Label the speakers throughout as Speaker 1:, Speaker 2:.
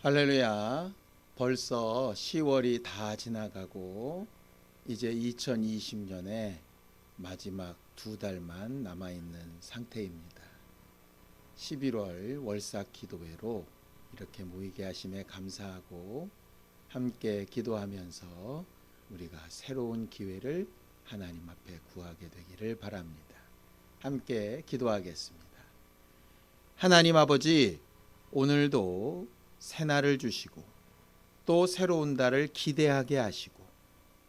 Speaker 1: 할렐루야. 벌써 10월이 다 지나가고 이제 2020년에 마지막 2달만 남아있는 상태입니다. 11월 월삭 기도회로 이렇게 모이게 하심에 감사하고 함께 기도하면서 우리가 새로운 기회를 하나님 앞에 구하게 되기를 바랍니다. 함께 기도하겠습니다. 하나님 아버지, 오늘도 새날을 주시고 또 새로운 달을 기대하게 하시고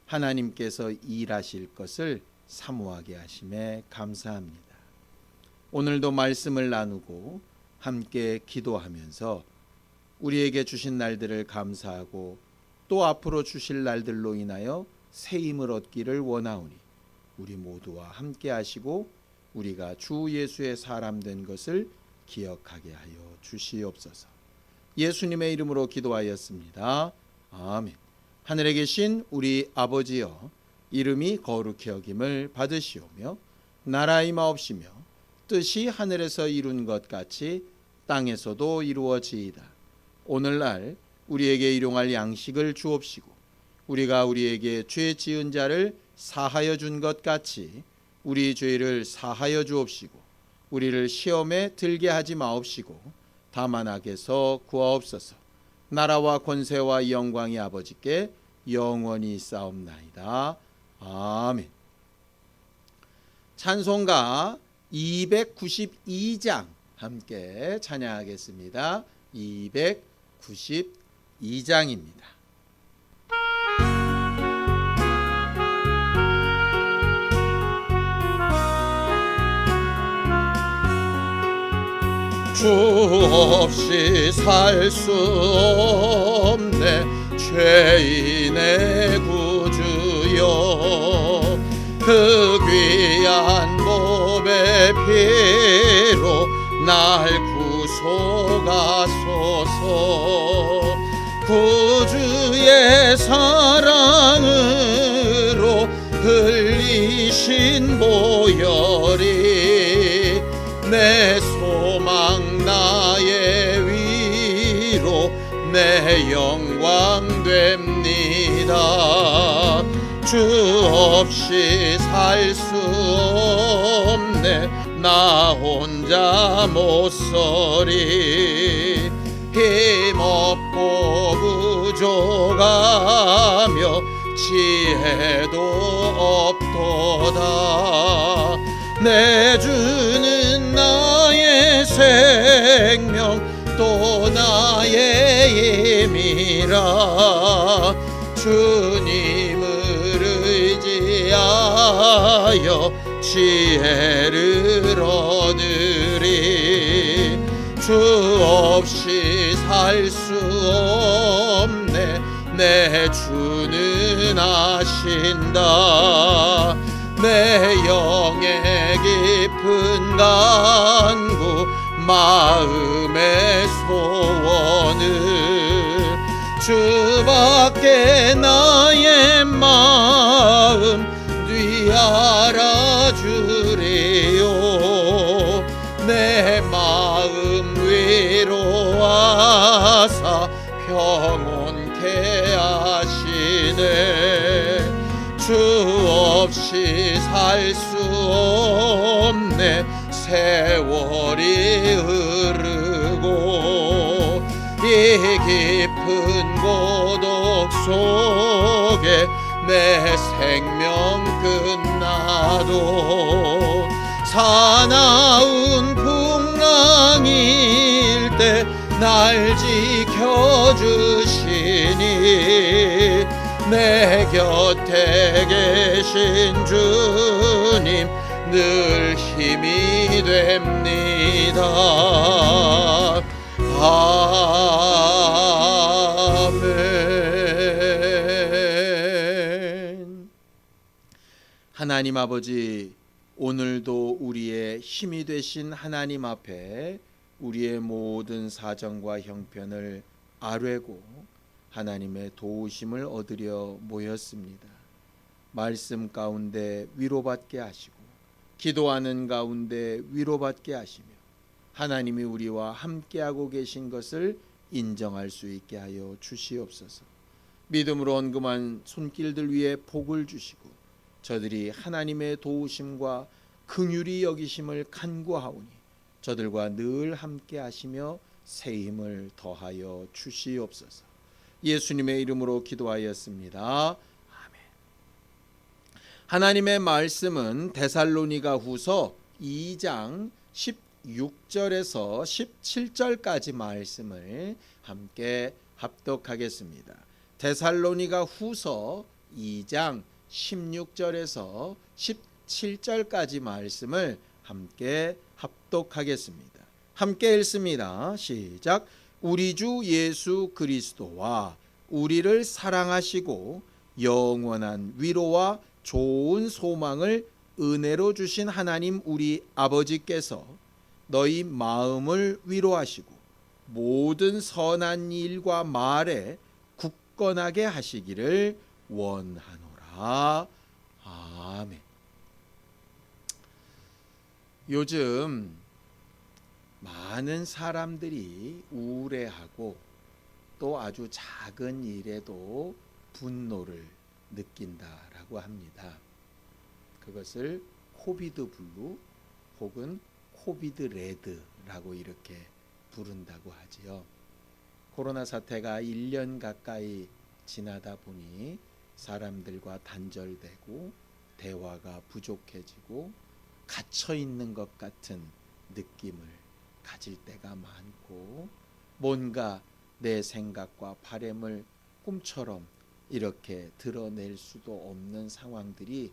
Speaker 1: 하나님께서 일하실 것을 사모하게 하심에 감사합니다. 오늘도 말씀을 나누고 함께 기도하면서 우리에게 주신 날들을 감사하고 또 앞으로 주실 날들로 인하여 새 힘을 얻기를 원하오니 우리 모두와 함께 하시고 우리가 주 예수의 사람 된 것을 기억하게 하여 주시옵소서. 예수님의 이름으로 기도하였습니다. 아멘. 하늘에 계신 우리 아버지여, 이름이 거룩히 여김을 받으시오며 나라 임하옵시며 뜻이 하늘에서 이룬 것 같이 땅에서도 이루어지이다. 오늘날 우리에게 일용할 양식을 주옵시고 우리가 우리에게 죄 지은 자를 사하여 준 것 같이 우리 죄를 사하여 주옵시고 우리를 시험에 들게 하지 마옵시고 다만 악에서 구하옵소서. 나라와 권세와 영광이 아버지께 영원히 있사옵나이다. 아멘. 찬송가 292장 함께 찬양하겠습니다. 292장입니다. 주 없이 살 수 없네 죄인의 구주여, 그 귀한 몸의 피로 날 구속하소서. 구주의 사랑으로 흘리신 보혈이 내 소망 나의 위로 내 영광 됩니다. 주 없이 살 수 없네 나 혼자 못서리. 힘없고 부족하며 지혜도 없도다. 내 주는 나의 생명 또 나의 힘이라. 주님을 의지하여 지혜를 얻으리. 주 없이 살 수 없네 내 주는 아신다. 내 영의 깊은 간구 마음의 소원을 주밖에 나의 마음 뒤 알아주리요. 내 마음 위로하사 평온케 하시네. 주 없이 살 수 없네 세월이 흐르고 이 깊은 고독 속에 내 생명 끝나도 사나운 풍랑일 때 날 지켜주시니 내 곁에 계신 주님 늘 힘이 됩니다. 아멘. 하나님 아버지, 오늘도 우리의 힘이 되신 하나님 앞에 우리의 모든 사정과 형편을 아뢰고 하나님의 도우심을 얻으려 모였습니다. 말씀 가운데 위로받게 하시고 기도하는 가운데 위로받게 하시며 하나님이 우리와 함께하고 계신 것을 인정할 수 있게 하여 주시옵소서. 믿음으로 언금한 손길들 위에 복을 주시고 저들이 하나님의 도우심과 긍휼히 여기심을 간구하오니 저들과 늘 함께 하시며 새 힘을 더하여 주시옵소서. 예수님의 이름으로 기도하였습니다. 아멘. 하나님의 말씀은 데살로니가 후서 2장 16절에서 17절까지 말씀을 함께 합독하겠습니다. 데살로니가 후서 2장 16절에서 17절까지 말씀을 함께 합독하겠습니다. 함께 읽습니다. 시작. 우리 주 예수 그리스도와 우리를 사랑하시고 영원한 위로와 좋은 소망을 은혜로 주신 하나님 우리 아버지께서 너희 마음을 위로하시고 모든 선한 일과 말에 굳건하게 하시기를 원하노라. 아멘. 요즘 많은 사람들이 우울해하고 또 아주 작은 일에도 분노를 느낀다라고 합니다. 그것을 코비드 블루 혹은 코비드 레드라고 이렇게 부른다고 하지요. 코로나 사태가 1년 가까이 지나다 보니 사람들과 단절되고 대화가 부족해지고 갇혀 있는 것 같은 느낌을 가질 때가 많고 뭔가 내 생각과 바램을 꿈처럼 이렇게 드러낼 수도 없는 상황들이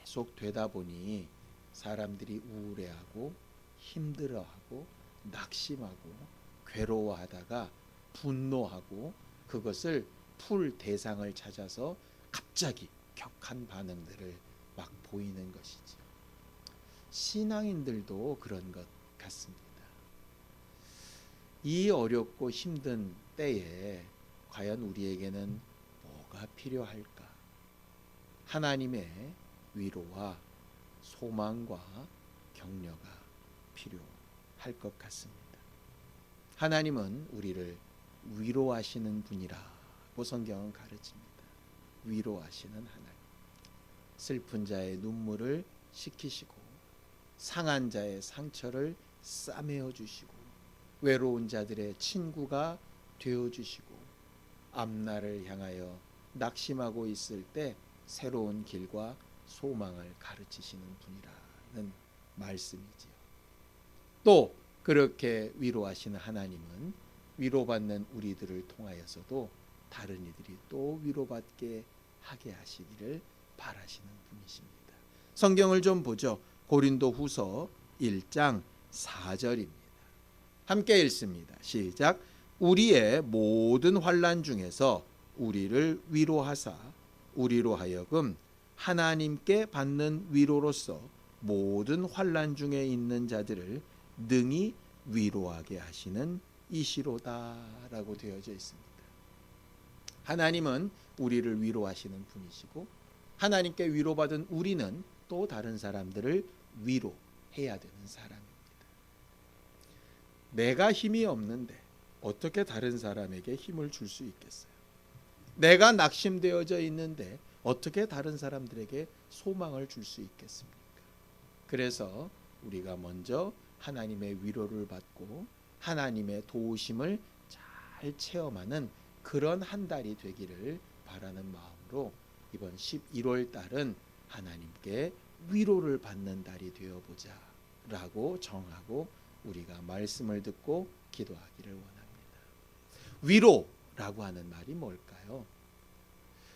Speaker 1: 계속 되다 보니 사람들이 우울해하고 힘들어하고 낙심하고 괴로워하다가 분노하고 그것을 풀 대상을 찾아서 갑자기 격한 반응들을 막 보이는 것이죠. 신앙인들도 그런 것 같습니다. 이 어렵고 힘든 때에 과연 우리에게는 뭐가 필요할까? 하나님의 위로와 소망과 격려가 필요할 것 같습니다. 하나님은 우리를 위로하시는 분이라고 성경은 가르칩니다. 위로하시는 하나님. 슬픈 자의 눈물을 식히시고 상한 자의 상처를 싸매어 주시고 외로운 자들의 친구가 되어 주시고 앞날을 향하여 낙심하고 있을 때 새로운 길과 소망을 가르치시는 분이라는 말씀이지요. 또 그렇게 위로하시는 하나님은 위로받는 우리들을 통하여서도 다른 이들이 또 위로받게 하게 하시기를 바라시는 분이십니다. 성경을 좀 보죠. 고린도 후서 1장 4절입니다. 함께 읽습니다. 시작. 우리의 모든 환난 중에서 우리를 위로하사 우리로 하여금 하나님께 받는 위로로서 모든 환난 중에 있는 자들을 능히 위로하게 하시는 이시로다라고 되어져 있습니다. 하나님은 우리를 위로하시는 분이시고 하나님께 위로받은 우리는 또 다른 사람들을 위로해야 되는 사람입니다. 내가 힘이 없는데 어떻게 다른 사람에게 힘을 줄 수 있겠어요? 내가 낙심되어져 있는데 어떻게 다른 사람들에게 소망을 줄 수 있겠습니까? 그래서 우리가 먼저 하나님의 위로를 받고 하나님의 도우심을 잘 체험하는 그런 한 달이 되기를 바라는 마음으로 이번 11월 달은 하나님께 위로를 받는 달이 되어보자 라고 정하고 우리가 말씀을 듣고 기도하기를 원합니다. 위로라고 하는 말이 뭘까요?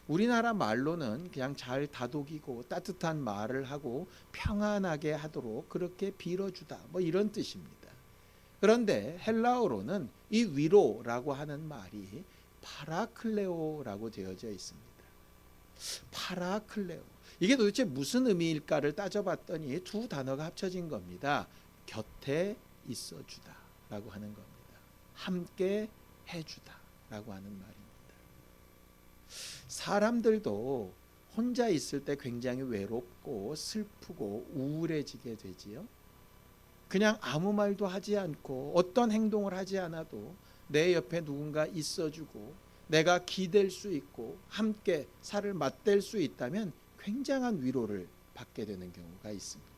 Speaker 1: 우리나라 말로는 그냥 잘 다독이고 따뜻한 말을 하고 평안하게 하도록 그렇게 빌어주다 뭐 이런 뜻입니다. 그런데 헬라어로는 이 위로라고 하는 말이 파라클레오라고 되어져 있습니다. 파라클레오. 이게 도대체 무슨 의미일까를 따져봤더니 두 단어가 합쳐진 겁니다. 곁에 있어주다라고 하는 겁니다. 함께 해주다라고 하는 말입니다. 사람들도 혼자 있을 때 굉장히 외롭고 슬프고 우울해지게 되지요. 그냥 아무 말도 하지 않고 어떤 행동을 하지 않아도 내 옆에 누군가 있어주고 내가 기댈 수 있고 함께 살을 맞댈 수 있다면 굉장한 위로를 받게 되는 경우가 있습니다.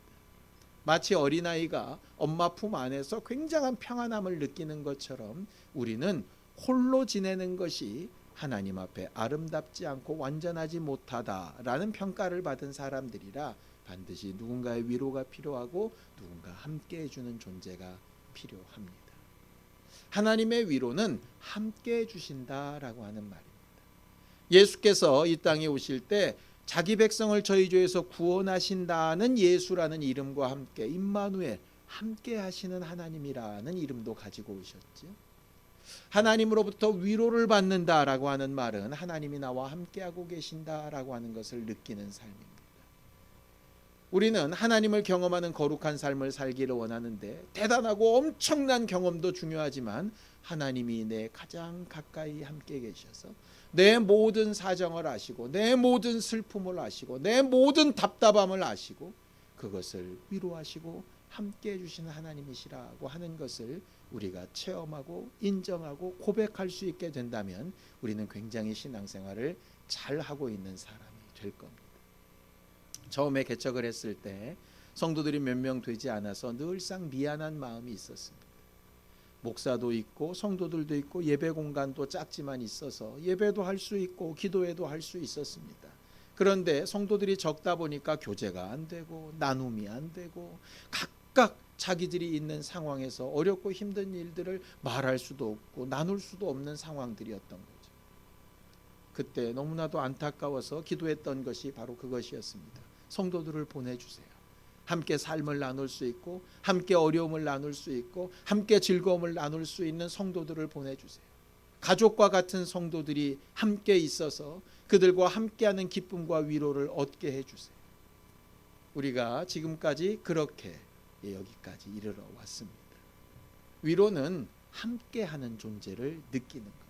Speaker 1: 마치 어린아이가 엄마 품 안에서 굉장한 평안함을 느끼는 것처럼 우리는 홀로 지내는 것이 하나님 앞에 아름답지 않고 완전하지 못하다라는 평가를 받은 사람들이라 반드시 누군가의 위로가 필요하고 누군가 함께 해주는 존재가 필요합니다. 하나님의 위로는 함께 해주신다라고 하는 말입니다. 예수께서 이 땅에 오실 때 자기 백성을 저희 죄에서 구원하신다는 예수라는 이름과 함께 임마누엘, 함께 하시는 하나님이라는 이름도 가지고 오셨죠. 하나님으로부터 위로를 받는다라고 하는 말은 하나님이 나와 함께하고 계신다라고 하는 것을 느끼는 삶입니다. 우리는 하나님을 경험하는 거룩한 삶을 살기를 원하는데 대단하고 엄청난 경험도 중요하지만 하나님이 내 가장 가까이 함께 계셔서 내 모든 사정을 아시고 내 모든 슬픔을 아시고 내 모든 답답함을 아시고 그것을 위로하시고 함께 해주시는 하나님이시라고 하는 것을 우리가 체험하고 인정하고 고백할 수 있게 된다면 우리는 굉장히 신앙생활을 잘하고 있는 사람이 될 겁니다. 처음에 개척을 했을 때 성도들이 몇 명 되지 않아서 늘상 미안한 마음이 있었습니다. 목사도 있고 성도들도 있고 예배 공간도 작지만 있어서 예배도 할 수 있고 기도회도 할 수 있었습니다. 그런데 성도들이 적다 보니까 교제가 안 되고 나눔이 안 되고 각각 자기들이 있는 상황에서 어렵고 힘든 일들을 말할 수도 없고 나눌 수도 없는 상황들이었던 거죠. 그때 너무나도 안타까워서 기도했던 것이 바로 그것이었습니다. 성도들을 보내주세요. 함께 삶을 나눌 수 있고 함께 어려움을 나눌 수 있고 함께 즐거움을 나눌 수 있는 성도들을 보내주세요. 가족과 같은 성도들이 함께 있어서 그들과 함께하는 기쁨과 위로를 얻게 해주세요. 우리가 지금까지 그렇게 여기까지 이르러 왔습니다. 위로는 함께하는 존재를 느끼는 겁니다.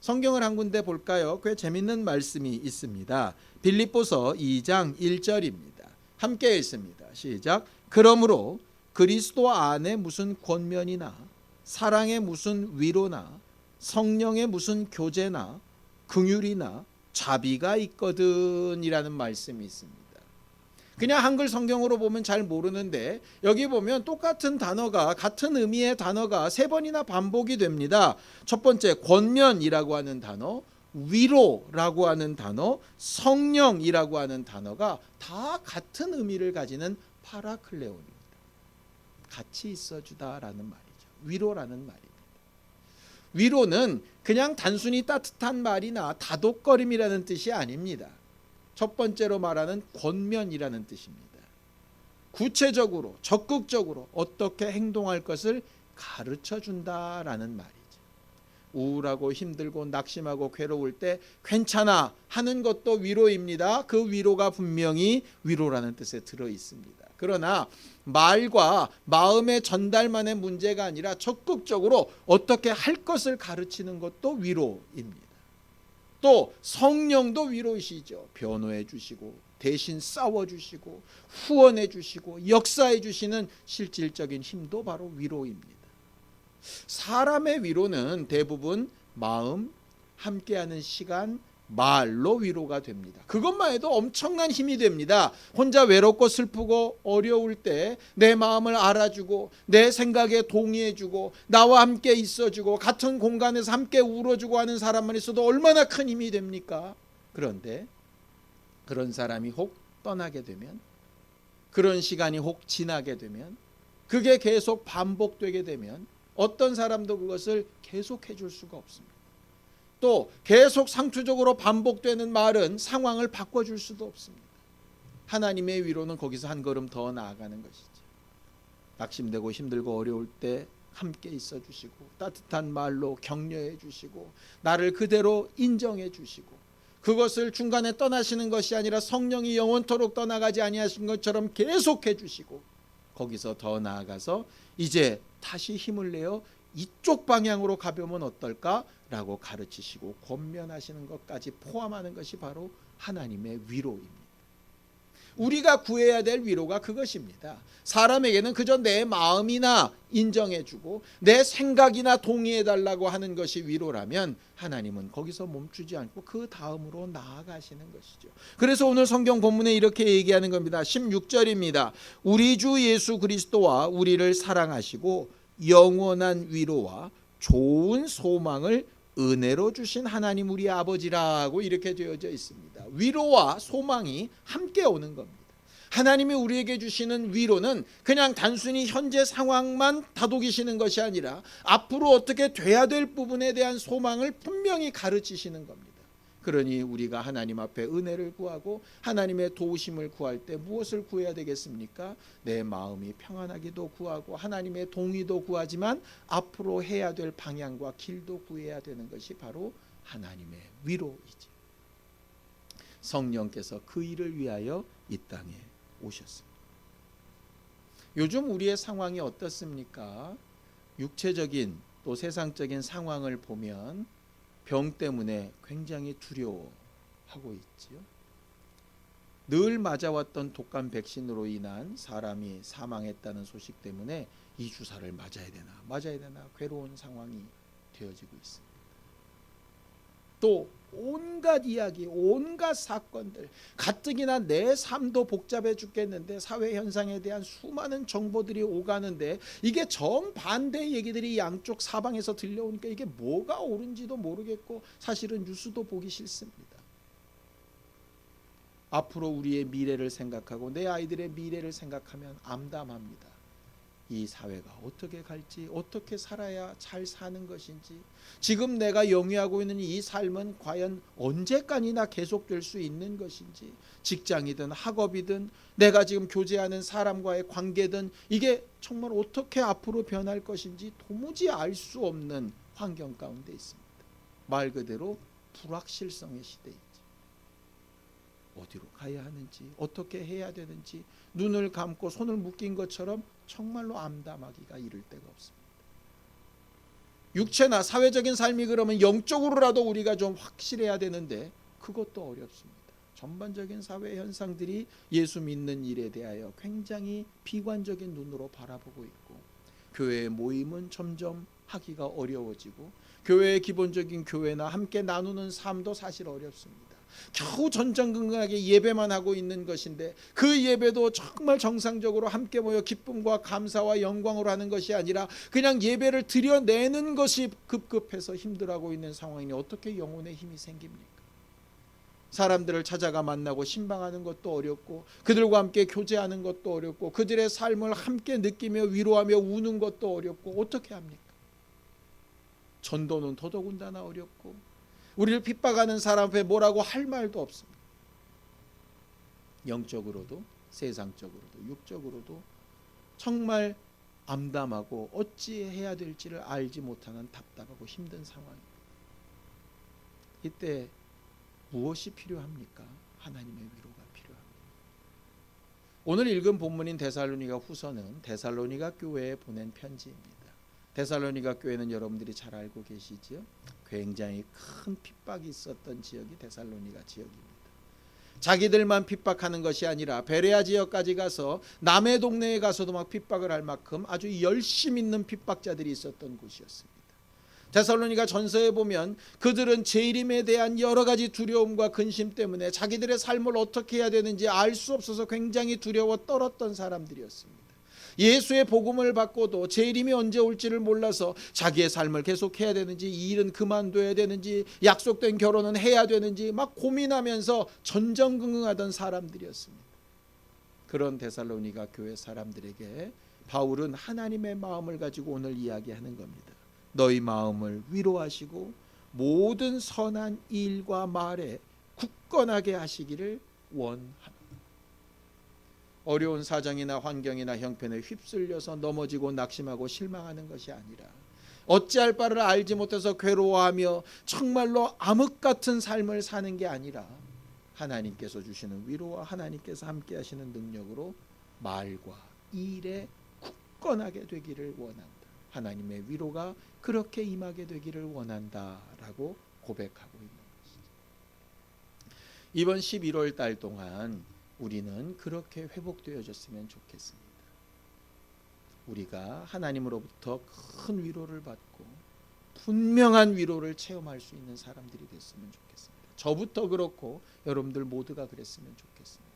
Speaker 1: 성경을 한 군데 볼까요? 꽤 재밌는 말씀이 있습니다. 빌립보서 2장 1절입니다. 함께 읽습니다. 시작. 그러므로 그리스도 안에 무슨 권면이나 사랑의 무슨 위로나 성령의 무슨 교제나 긍휼이나 자비가 있거든 이라는 말씀이 있습니다. 그냥 한글 성경으로 보면 잘 모르는데 여기 보면 똑같은 단어가 같은 의미의 단어가 세 번이나 반복이 됩니다. 첫 번째 권면이라고 하는 단어, 위로라고 하는 단어, 성령이라고 하는 단어가 다 같은 의미를 가지는 파라클레온입니다. 같이 있어주다라는 말이죠. 위로라는 말입니다. 위로는 그냥 단순히 따뜻한 말이나 다독거림이라는 뜻이 아닙니다. 첫 번째로 말하는 권면이라는 뜻입니다. 구체적으로 적극적으로 어떻게 행동할 것을 가르쳐 준다라는 말이죠. 우울하고 힘들고 낙심하고 괴로울 때 괜찮아 하는 것도 위로입니다. 그 위로가 분명히 위로라는 뜻에 들어 있습니다. 그러나 말과 마음의 전달만의 문제가 아니라 적극적으로 어떻게 할 것을 가르치는 것도 위로입니다. 또 성령도 위로이시죠. 변호해 주시고 대신 싸워 주시고 후원해 주시고 역사해 주시는 실질적인 힘도 바로 위로입니다. 사람의 위로는 대부분 마음, 함께하는 시간, 말로 위로가 됩니다. 그것만 해도 엄청난 힘이 됩니다. 혼자 외롭고 슬프고 어려울 때 내 마음을 알아주고 내 생각에 동의해주고 나와 함께 있어주고 같은 공간에서 함께 울어주고 하는 사람만 있어도 얼마나 큰 힘이 됩니까? 그런데 그런 사람이 혹 떠나게 되면, 그런 시간이 혹 지나게 되면, 그게 계속 반복되게 되면 어떤 사람도 그것을 계속해 줄 수가 없습니다. 또 계속 상투적으로 반복되는 말은 상황을 바꿔줄 수도 없습니다. 하나님의 위로는 거기서 한 걸음 더 나아가는 것이죠. 낙심되고 힘들고 어려울 때 함께 있어 주시고 따뜻한 말로 격려해 주시고 나를 그대로 인정해 주시고 그것을 중간에 떠나시는 것이 아니라 성령이 영원토록 떠나가지 아니하신 것처럼 계속해 주시고 거기서 더 나아가서 이제 다시 힘을 내어 이쪽 방향으로 가보면 어떨까라고 가르치시고 권면하시는 것까지 포함하는 것이 바로 하나님의 위로입니다. 우리가 구해야 될 위로가 그것입니다. 사람에게는 그저 내 마음이나 인정해주고 내 생각이나 동의해달라고 하는 것이 위로라면 하나님은 거기서 멈추지 않고 그 다음으로 나아가시는 것이죠. 그래서 오늘 성경 본문에 이렇게 얘기하는 겁니다. 16절입니다. 우리 주 예수 그리스도와 우리를 사랑하시고 영원한 위로와 좋은 소망을 은혜로 주신 하나님 우리 아버지라고 이렇게 되어져 있습니다. 위로와 소망이 함께 오는 겁니다. 하나님이 우리에게 주시는 위로는 그냥 단순히 현재 상황만 다독이시는 것이 아니라 앞으로 어떻게 돼야 될 부분에 대한 소망을 분명히 가르치시는 겁니다. 그러니 우리가 하나님 앞에 은혜를 구하고 하나님의 도우심을 구할 때 무엇을 구해야 되겠습니까? 내 마음이 평안하기도 구하고 하나님의 동의도 구하지만 앞으로 해야 될 방향과 길도 구해야 되는 것이 바로 하나님의 위로이지. 성령께서 그 일을 위하여 이 땅에 오셨습니다. 요즘 우리의 상황이 어떻습니까? 육체적인 또 세상적인 상황을 보면 병 때문에 굉장히 두려워하고 있지요. 늘 맞아왔던 독감 백신으로 인한 사람이 사망했다는 소식 때문에 이 주사를 맞아야 되나 괴로운 상황이 되어지고 있습니다. 또 온갖 이야기, 온갖 사건들, 가뜩이나 내 삶도 복잡해 죽겠는데 사회 현상에 대한 수많은 정보들이 오가는데 이게 정반대의 얘기들이 양쪽 사방에서 들려오니까 이게 뭐가 옳은지도 모르겠고 사실은 뉴스도 보기 싫습니다. 앞으로 우리의 미래를 생각하고 내 아이들의 미래를 생각하면 암담합니다. 이 사회가 어떻게 갈지, 어떻게 살아야 잘 사는 것인지, 지금 내가 영위하고 있는 이 삶은 과연 언제까지나 계속될 수 있는 것인지, 직장이든 학업이든 내가 지금 교제하는 사람과의 관계든 이게 정말 어떻게 앞으로 변할 것인지 도무지 알 수 없는 환경 가운데 있습니다. 말 그대로 불확실성의 시대이지. 어디로 가야 하는지, 어떻게 해야 되는지 눈을 감고 손을 묶인 것처럼 정말로 암담하기가 이를 데가 없습니다. 육체나 사회적인 삶이 그러면 영적으로라도 우리가 좀 확실해야 되는데 그것도 어렵습니다. 전반적인 사회 현상들이 예수 믿는 일에 대하여 굉장히 비관적인 눈으로 바라보고 있고, 교회의 모임은 점점 하기가 어려워지고, 교회의 기본적인 교회나 함께 나누는 삶도 사실 어렵습니다. 겨우 전전긍긍하게 예배만 하고 있는 것인데 그 예배도 정말 정상적으로 함께 모여 기쁨과 감사와 영광으로 하는 것이 아니라 그냥 예배를 드려내는 것이 급급해서 힘들어하고 있는 상황이니 어떻게 영혼의 힘이 생깁니까? 사람들을 찾아가 만나고 신방하는 것도 어렵고, 그들과 함께 교제하는 것도 어렵고, 그들의 삶을 함께 느끼며 위로하며 우는 것도 어렵고, 어떻게 합니까? 전도는 더더군다나 어렵고, 우리를 핍박하는 사람 앞에 뭐라고 할 말도 없습니다. 영적으로도 세상적으로도 육적으로도 정말 암담하고 어찌해야 될지를 알지 못하는 답답하고 힘든 상황입니다. 이때 무엇이 필요합니까? 하나님의 위로가 필요합니다. 오늘 읽은 본문인 데살로니가 후서는 데살로니가 교회에 보낸 편지입니다. 데살로니가 교회는 여러분들이 잘 알고 계시죠? 굉장히 큰 핍박이 있었던 지역이 데살로니가 지역입니다. 자기들만 핍박하는 것이 아니라 베레아 지역까지 가서 남의 동네에 가서도 막 핍박을 할 만큼 아주 열심 있는 핍박자들이 있었던 곳이었습니다. 데살로니가 전서에 보면 그들은 재림에 대한 여러 가지 두려움과 근심 때문에 자기들의 삶을 어떻게 해야 되는지 알 수 없어서 굉장히 두려워 떨었던 사람들이었습니다. 예수의 복음을 받고도 재림이 언제 올지를 몰라서 자기의 삶을 계속해야 되는지, 이 일은 그만둬야 되는지, 약속된 결혼은 해야 되는지 막 고민하면서 전전긍긍하던 사람들이었습니다. 그런 데살로니가 교회 사람들에게 바울은 하나님의 마음을 가지고 오늘 이야기하는 겁니다. 너희 마음을 위로하시고 모든 선한 일과 말에 굳건하게 하시기를 원합니다. 어려운 사정이나 환경이나 형편에 휩쓸려서 넘어지고 낙심하고 실망하는 것이 아니라, 어찌할 바를 알지 못해서 괴로워하며 정말로 암흑 같은 삶을 사는 게 아니라 하나님께서 주시는 위로와 하나님께서 함께 하시는 능력으로 말과 일에 굳건하게 되기를 원한다. 하나님의 위로가 그렇게 임하게 되기를 원한다라고 고백하고 있는 것이죠. 이번 11월 달 동안 우리는 그렇게 회복되어졌으면 좋겠습니다. 우리가 하나님으로부터 큰 위로를 받고 분명한 위로를 체험할 수 있는 사람들이 됐으면 좋겠습니다. 저부터 그렇고 여러분들 모두가 그랬으면 좋겠습니다.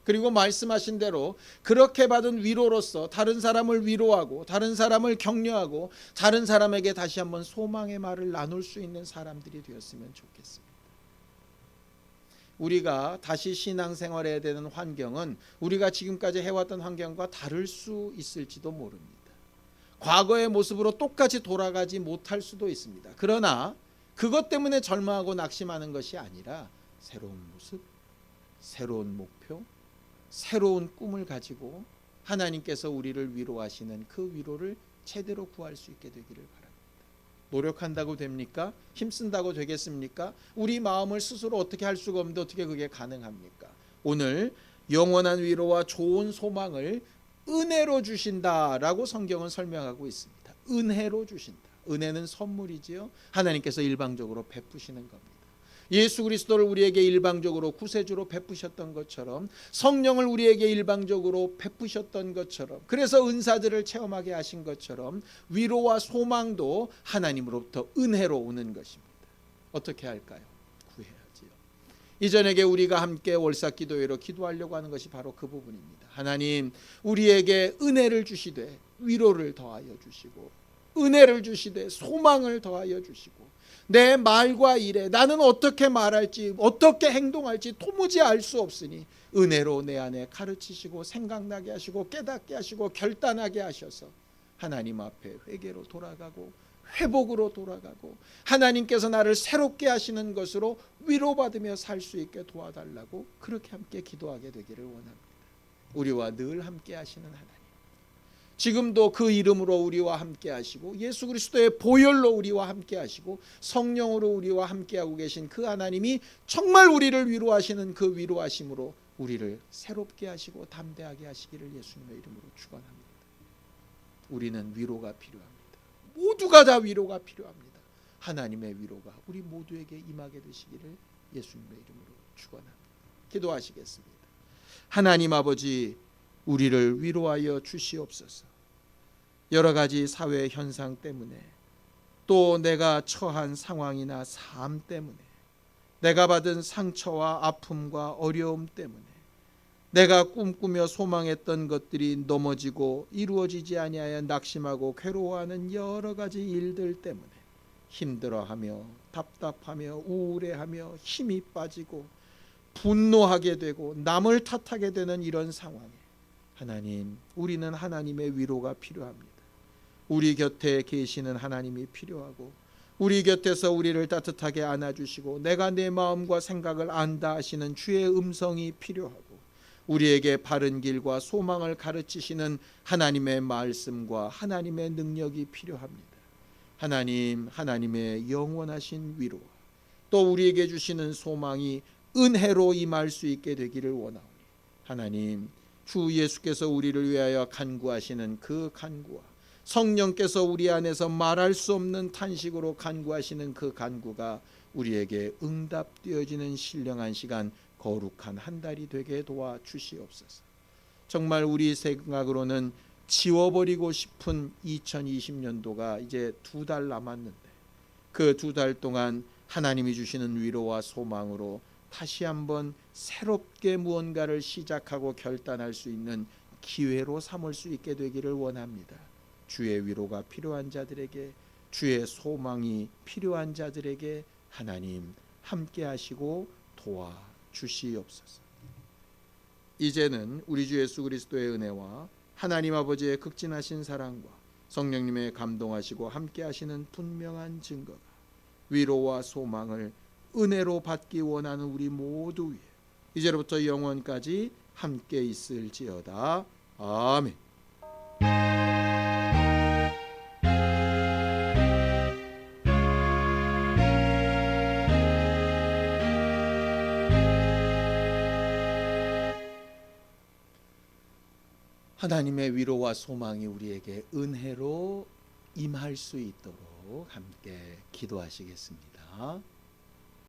Speaker 1: 그리고 말씀하신 대로 그렇게 받은 위로로서 다른 사람을 위로하고 다른 사람을 격려하고 다른 사람에게 다시 한번 소망의 말을 나눌 수 있는 사람들이 되었으면 좋겠습니다. 우리가 다시 신앙생활해야 되는 환경은 우리가 지금까지 해왔던 환경과 다를 수 있을지도 모릅니다. 과거의 모습으로 똑같이 돌아가지 못할 수도 있습니다. 그러나 그것 때문에 절망하고 낙심하는 것이 아니라 새로운 모습, 새로운 목표, 새로운 꿈을 가지고 하나님께서 우리를 위로하시는 그 위로를 제대로 구할 수 있게 되기를 바랍니다. 노력한다고 됩니까? 힘쓴다고 되겠습니까? 우리 마음을 스스로 어떻게 할 수가 없는데 어떻게 그게 가능합니까? 오늘 영원한 위로와 좋은 소망을 은혜로 주신다라고 성경은 설명하고 있습니다. 은혜로 주신다. 은혜는 선물이지요. 하나님께서 일방적으로 베푸시는 겁니다. 예수 그리스도를 우리에게 일방적으로 구세주로 베푸셨던 것처럼 성령을 우리에게 일방적으로 베푸셨던 것처럼 그래서 은사들을 체험하게 하신 것처럼 위로와 소망도 하나님으로부터 은혜로 오는 것입니다. 어떻게 할까요? 구해야지요. 이전에게 우리가 함께 월삭기도회로 기도하려고 하는 것이 바로 그 부분입니다. 하나님 우리에게 은혜를 주시되 위로를 더하여 주시고 은혜를 주시되 소망을 더하여 주시고 내 말과 일에 나는 어떻게 말할지 어떻게 행동할지 도무지 알 수 없으니 은혜로 내 안에 가르치시고 생각나게 하시고 깨닫게 하시고 결단하게 하셔서 하나님 앞에 회개로 돌아가고 회복으로 돌아가고 하나님께서 나를 새롭게 하시는 것으로 위로받으며 살 수 있게 도와달라고 그렇게 함께 기도하게 되기를 원합니다. 우리와 늘 함께 하시는 하나님, 지금도 그 이름으로 우리와 함께 하시고 예수 그리스도의 보혈로 우리와 함께 하시고 성령으로 우리와 함께하고 계신 그 하나님이 정말 우리를 위로하시는 그 위로하심으로 우리를 새롭게 하시고 담대하게 하시기를 예수님의 이름으로 축원합니다. 우리는 위로가 필요합니다. 모두가 다 위로가 필요합니다. 하나님의 위로가 우리 모두에게 임하게 되시기를 예수님의 이름으로 축원합니다. 기도하시겠습니다. 하나님 아버지, 우리를 위로하여 주시옵소서. 여러 가지 사회 현상 때문에 또 내가 처한 상황이나 삶 때문에 내가 받은 상처와 아픔과 어려움 때문에 내가 꿈꾸며 소망했던 것들이 넘어지고 이루어지지 아니하여 낙심하고 괴로워하는 여러 가지 일들 때문에 힘들어하며 답답하며 우울해하며 힘이 빠지고 분노하게 되고 남을 탓하게 되는 이런 상황에 하나님, 우리는 하나님의 위로가 필요합니다. 우리 곁에 계시는 하나님이 필요하고 우리 곁에서 우리를 따뜻하게 안아주시고 내가 내 마음과 생각을 안다 하시는 주의 음성이 필요하고 우리에게 바른 길과 소망을 가르치시는 하나님의 말씀과 하나님의 능력이 필요합니다. 하나님, 하나님의 영원하신 위로와 또 우리에게 주시는 소망이 은혜로 임할 수 있게 되기를 원하오니 하나님, 주 예수께서 우리를 위하여 간구하시는 그 간구와 성령께서 우리 안에서 말할 수 없는 탄식으로 간구하시는 그 간구가 우리에게 응답되어지는 신령한 시간, 거룩한 한 달이 되게 도와주시옵소서. 정말 우리 생각으로는 지워버리고 싶은 2020년도가 이제 2달 남았는데 그 2달 동안 하나님이 주시는 위로와 소망으로 다시 한번 새롭게 무언가를 시작하고 결단할 수 있는 기회로 삼을 수 있게 되기를 원합니다. 주의 위로가 필요한 자들에게, 주의 소망이 필요한 자들에게 하나님 함께 하시고 도와주시옵소서. 이제는 우리 주 예수 그리스도의 은혜와 하나님 아버지의 극진하신 사랑과 성령님의 감동하시고 함께 하시는 분명한 증거가 위로와 소망을 은혜로 받기 원하는 우리 모두 위에 이제로부터 영원까지 함께 있을지어다. 아멘. 하나님의 위로와 소망이 우리에게 은혜로 임할 수 있도록 함께 기도하시겠습니다.